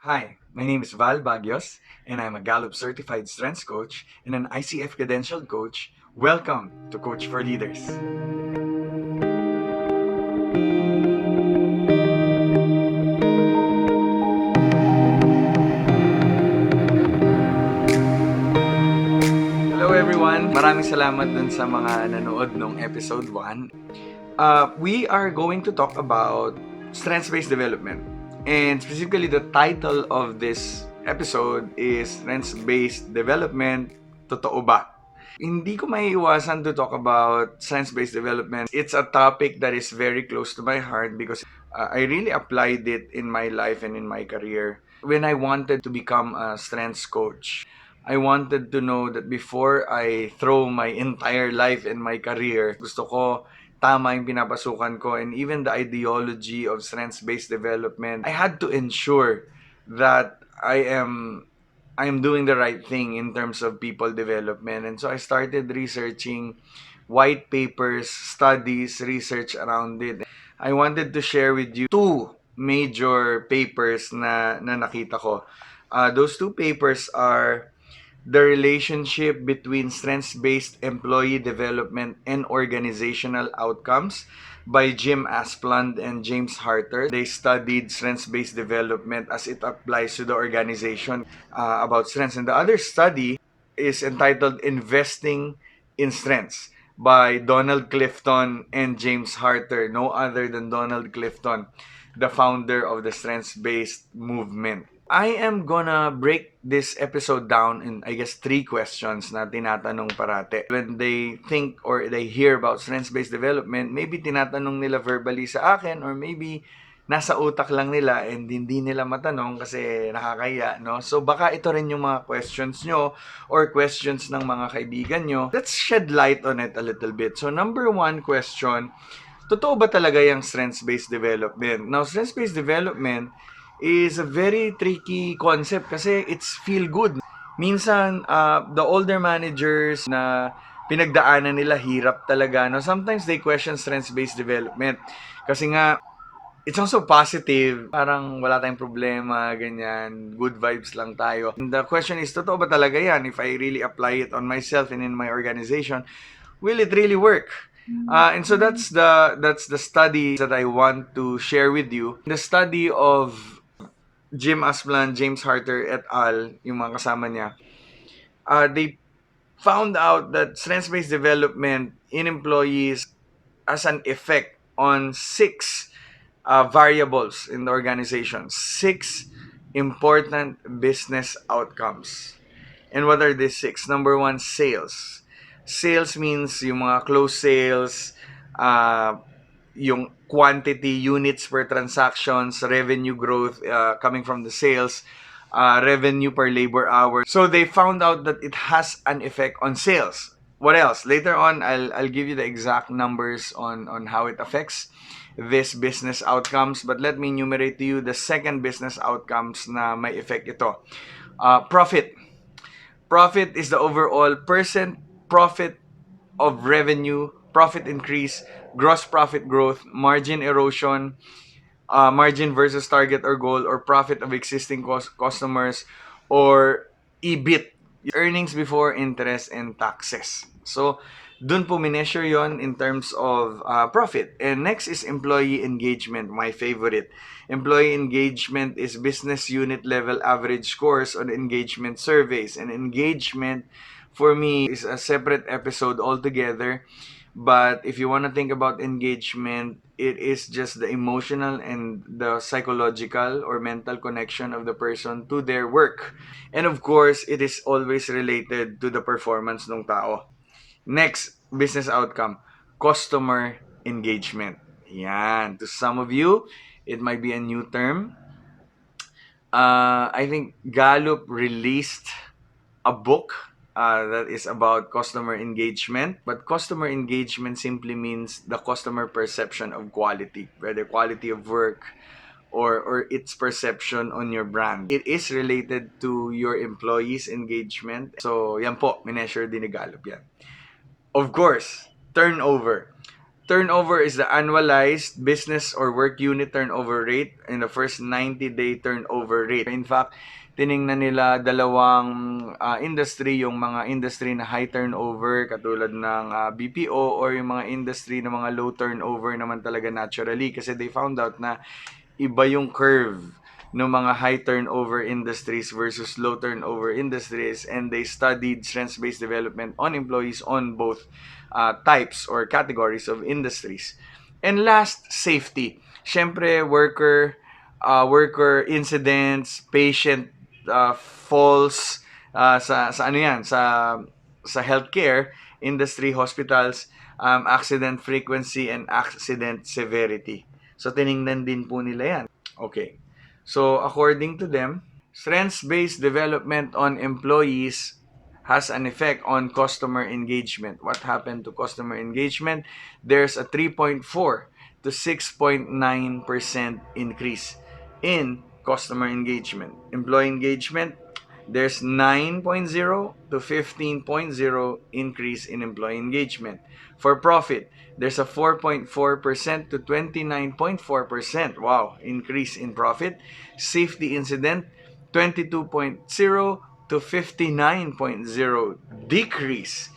Hi, my name is Val Bagios, and I'm a Gallup certified strengths coach and an ICF credentialed coach. Welcome to Coach for Leaders. Hello everyone! Maraming salamat dun sa mga nanood nung episode 1. We are going to talk about strengths-based development. And specifically, the title of this episode is Strengths-Based Development, Totoo ba? Hindi ko maiiwasan to talk about science-based development. It's a topic that is very close to my heart because I really applied it in my life and in my career. When I wanted to become a strengths coach, I wanted to know that before I throw my entire life and my career, gusto ko tama yung pinapasukan ko, and even the ideology of strengths-based development, I had to ensure that I'm doing the right thing in terms of people development. And so I started researching white papers, studies, research around it. I wanted to share with you two major papers na nakita ko. Those two papers are the relationship between strengths-based employee development and organizational outcomes by Jim Aspland and James Harter. They studied strengths-based development as it applies to the organization about strengths. And the other study is entitled Investing in Strengths by Donald Clifton and James Harter, no other than Donald Clifton, the founder of the strengths-based movement. I am gonna break this episode down in, I guess, three questions na tinatanong parate. When they think or they hear about strengths-based development, maybe tinatanong nila verbally sa akin or maybe nasa utak lang nila and hindi nila matanong kasi nakakaya, no? So baka ito rin yung mga questions nyo or questions ng mga kaibigan nyo. Let's shed light on it a little bit. So number one question, totoo ba talaga yung strengths-based development? Now, strengths-based development is a very tricky concept kasi it's feel good. Minsan, the older managers na pinagdaanan nila hirap talaga. No? Sometimes they question strengths-based development kasi nga it's also positive. Parang wala tayong problema, ganyan. Good vibes lang tayo. And the question is, totoo ba talaga yan? If I really apply it on myself and in my organization, will it really work? And so that's the study that I want to share with you. The study of Jim Asplan, James Harter et al., yung mga kasama niya, they found out that strengths-based development in employees has an effect on six variables in the organization, six important business outcomes. And what are these six? Number one, sales. Sales means yung mga close sales, yung quantity, units per transactions, revenue growth coming from the sales, revenue per labor hour. So they found out that it has an effect on sales. What else? Later on, I'll give you the exact numbers on how it affects this business outcomes. But let me enumerate to you the second business outcomes na may effect ito. Profit. Profit is the overall percent profit of revenue, profit increase, gross profit growth, margin erosion, margin versus target or goal, or profit of existing customers, or EBIT, earnings before interest and taxes. So, dun po mineasure yon in terms of profit. And next is employee engagement, my favorite. Employee engagement is business unit level average scores on engagement surveys. And engagement, for me, is a separate episode altogether. But if you want to think about engagement, it is just the emotional and the psychological or mental connection of the person to their work. And of course, it is always related to the performance ng tao. Next, business outcome, customer engagement. Yan. To some of you, it might be a new term. I think Gallup released a book that is about customer engagement. But customer engagement simply means the customer perception of quality, whether quality of work or its perception on your brand. It is related to your employees' engagement. So, yan po, mineasure din ni Gallup yan. Of course, turnover. Turnover is the annualized business or work unit turnover rate in the first 90-day turnover rate. In fact, tiningnan nila dalawang industry, yung mga industry na high turnover katulad ng BPO or yung mga industry na mga low turnover naman talaga naturally kasi they found out na iba yung curve ng mga high turnover industries versus low turnover industries, and they studied strengths-based development on employees on both types or categories of industries. And last, safety. Siyempre, worker incidents, patient falls sa ano yan, sa healthcare industry, hospitals, accident frequency and accident severity. So, tiningnan din po nila yan. Okay. So, according to them, strengths-based development on employees has an effect on customer engagement. What happened to customer engagement? There's a 3.4 to 6.9% increase in customer engagement. Employee engagement, there's 9.0 to 15.0 increase in employee engagement. For profit, there's a 4.4% to 29.4%. Wow, increase in profit. Safety incident, 22.0 to 59.0 decrease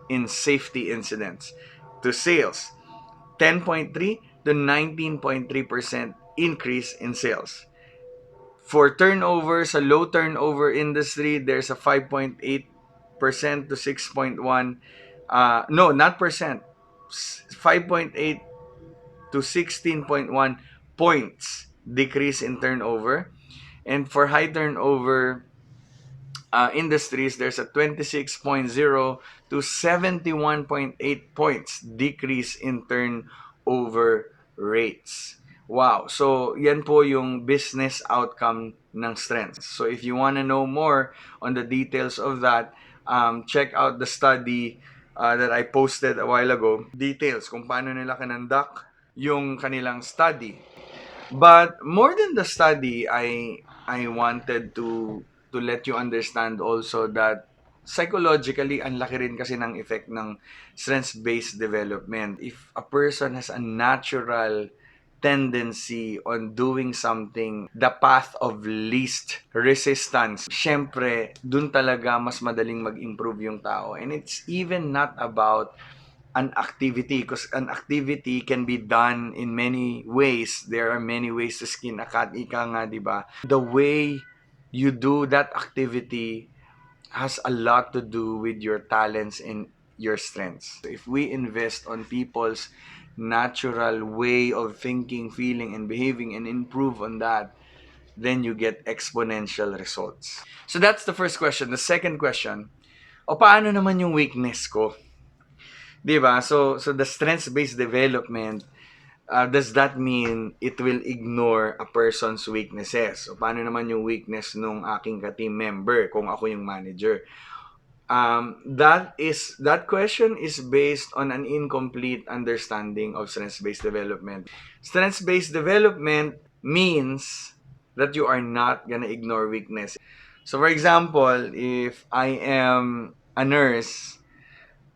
in safety incidents. To sales, 10.3 to 19.3% increase in sales. For turnover, sa low turnover industry, there's a 5.8% to 6.1, no, not percent, 5.8 to 16.1 points decrease in turnover. And for high turnover industries, there's a 26.0 to 71.8 points decrease in turnover rates. Wow. So, yan po yung business outcome ng strengths. So, if you want to know more on the details of that, check out the study that I posted a while ago. Details kung paano nila kinandak yung kanilang study. But more than the study, I wanted to let you understand also that psychologically, ang laki rin kasi ng effect ng strengths-based development. If a person has a natural tendency on doing something, the path of least resistance, syempre, dun talaga mas madaling mag-improve yung tao. And it's even not about an activity, because an activity can be done in many ways. There are many ways to skin a cat, ika nga, di ba? The way you do that activity has a lot to do with your talents and your strengths. If we invest on people's natural way of thinking, feeling, and behaving and improve on that, then you get exponential results. So that's the first question. The second question, o paano naman yung weakness ko? 'Di ba? So the strengths-based development, does that mean it will ignore a person's weaknesses? O paano naman yung weakness nung aking ka-team member kung ako yung manager? That question is based on an incomplete understanding of strengths-based development. Strengths-based development means that you are not gonna ignore weakness. So for example, if I am a nurse,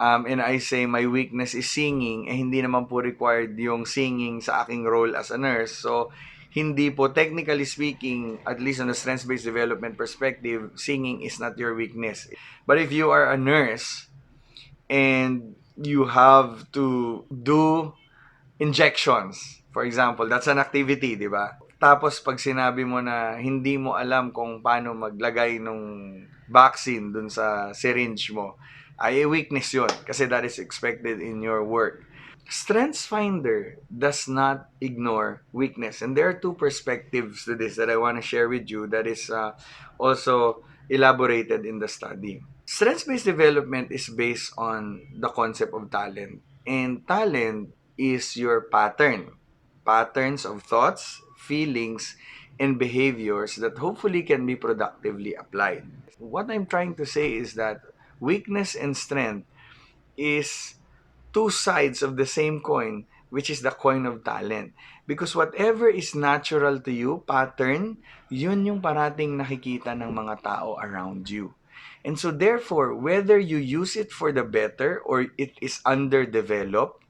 and I say my weakness is singing, hindi naman po required yung singing sa aking role as a nurse. So, hindi po, technically speaking, at least on a strengths-based development perspective, singing is not your weakness. But if you are a nurse and you have to do injections, for example, that's an activity, di ba? Tapos pag sinabi mo na hindi mo alam kung paano maglagay ng vaccine dun sa syringe mo, ay weakness yun kasi that is expected in your work. Strengths Finder does not ignore weakness. And there are two perspectives to this that I want to share with you that is also elaborated in the study. Strengths-based development is based on the concept of talent. And talent is your pattern. Patterns of thoughts, feelings, and behaviors that hopefully can be productively applied. What I'm trying to say is that weakness and strength is two sides of the same coin, which is the coin of talent. Because whatever is natural to you, pattern, yun yung parating nakikita ng mga tao around you. And so therefore, whether you use it for the better or it is underdeveloped,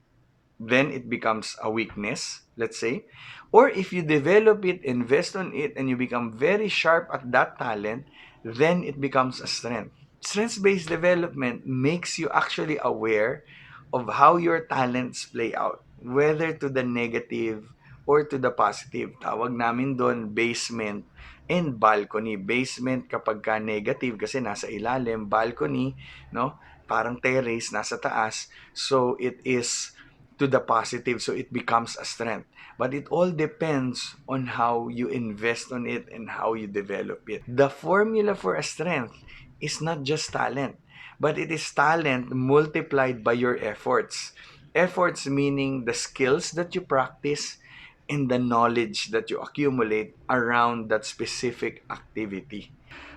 then it becomes a weakness, let's say. Or if you develop it, invest on it, and you become very sharp at that talent, then it becomes a strength. Strengths-based development makes you actually aware of how your talents play out, whether to the negative or to the positive. Tawag namin doon basement and balcony. Basement kapag ka negative kasi nasa ilalim, balcony, no? Parang terrace nasa taas. So it is to the positive, so it becomes a strength. But it all depends on how you invest on it and how you develop it. The formula for a strength is not just talent, but it is talent multiplied by your efforts. Efforts meaning the skills that you practice and the knowledge that you accumulate around that specific activity.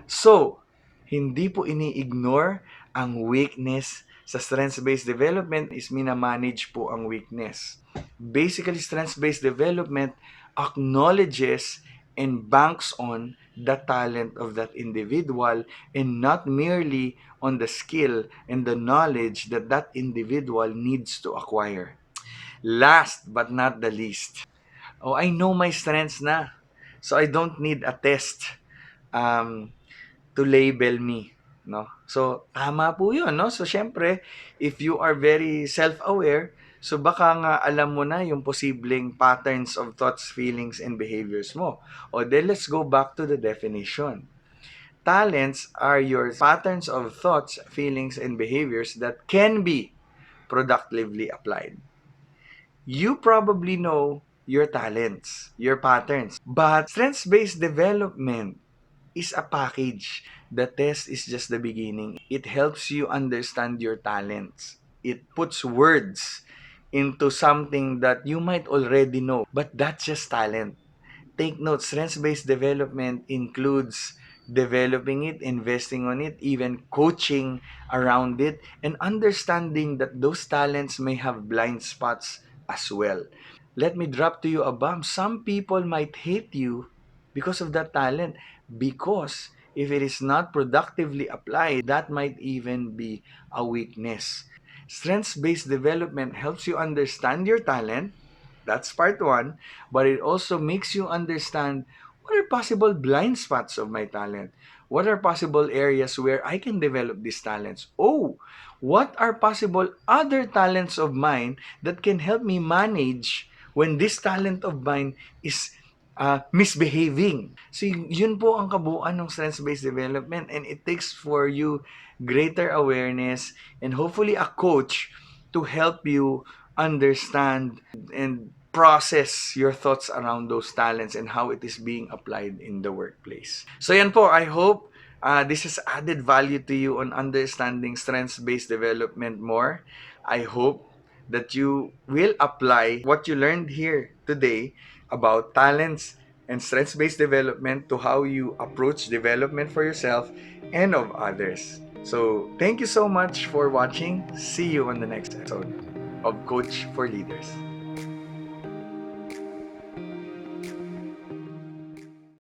So, hindi po ini-ignore ang weakness. Sa strengths-based development is minamanage po ang weakness. Basically, strengths-based development acknowledges and banks on the talent of that individual and not merely on the skill and the knowledge that that individual needs to acquire. Last but not the least, oh, I know my strengths na. So I don't need a test um, to label me. No? So, tama po yun. No? So, syempre, if you are very self-aware, so baka nga alam mo na yung posibleng patterns of thoughts, feelings, and behaviors mo. O then, let's go back to the definition. Talents are your patterns of thoughts, feelings, and behaviors that can be productively applied. You probably know your talents, your patterns. But strengths-based development is a package. The test is just the beginning. It helps you understand your talents. It puts words into something that you might already know, but that's just talent. Take note, strengths-based development includes developing it, investing on it, even coaching around it, and understanding that those talents may have blind spots as well. Let me drop to you a bomb. Some people might hate you because of that talent, because if it is not productively applied, that might even be a weakness. Strengths-based development helps you understand your talent. That's part one. But it also makes you understand what are possible blind spots of my talent. What are possible areas where I can develop these talents? Oh, what are possible other talents of mine that can help me manage when this talent of mine is misbehaving? So, yun po ang kabuuan ng strengths-based development, and it takes for you greater awareness and hopefully a coach to help you understand and process your thoughts around those talents and how it is being applied in the workplace. So yan po, I hope this has added value to you on understanding strengths-based development more. I hope that you will apply what you learned here today about talents and strengths-based development to how you approach development for yourself and of others. So, thank you so much for watching. See you on the next episode of Coach for Leaders.